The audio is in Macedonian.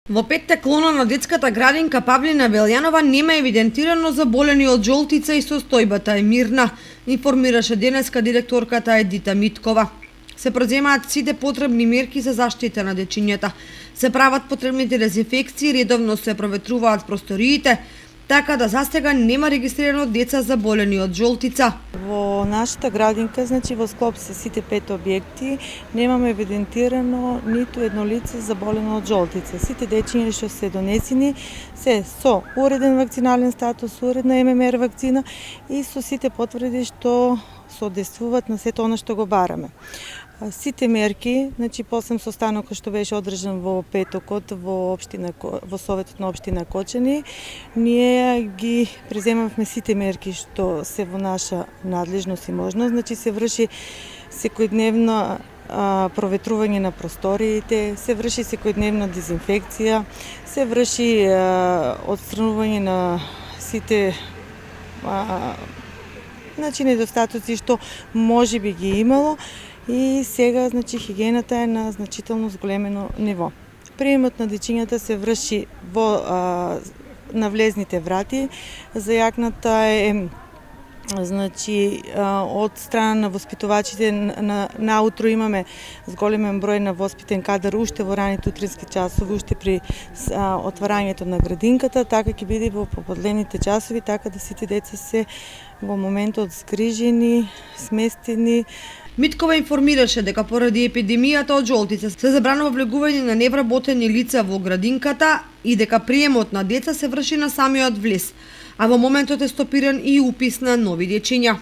Во 5 клона на детската градинка Павлина Белјанова нема евидентирано заболени од жолтица и состојбата е мирна, информираше денеска директорката Едита Миткова. Се преземаат сите потребни мерки за заштита на дечињата. Се прават потребните дезинфекции, редовно се проветруваат просториите, така да застега нема регистрирано деца заболени од жолтица. Во нашата градинка, во склоп со сите 5 објекти, немаме евидентирано ниту едно лице заболено од жолтица. Сите дечиња што се донесени се со уреден вакцинален статус, уредна ММР вакцина и со сите потврди што соодействуваат на сето она што го бараме. Сите мерки, после состанокот што беше одржан во петокот во Советот на општина Кочани, ние ги преземавме сите мерки што се во наша надлежност и можност. Се врши секојдневно проветрување на просториите, се врши секојдневна дезинфекција, се врши отстранување на сите недостатоци што може би ги имало. И сега, хигиената е на значително зголемено ниво. Приемот на дечињата се врши на влезните врати. Зајакната е од страна на воспитувачите. Наутро имаме зголемен број на воспитен кадар уште во раните утрински часови, уште при отварањето на градинката, така ќе биде во поподлените часови, така да сите деца се во моментот згрижени, сместени. Миткова информираше дека поради епидемијата од жолтица се забранува влегување на невработени лица во градинката и дека приемот на деца се врши на самиот влез, а во моментот е стопиран и упис на нови дечиња.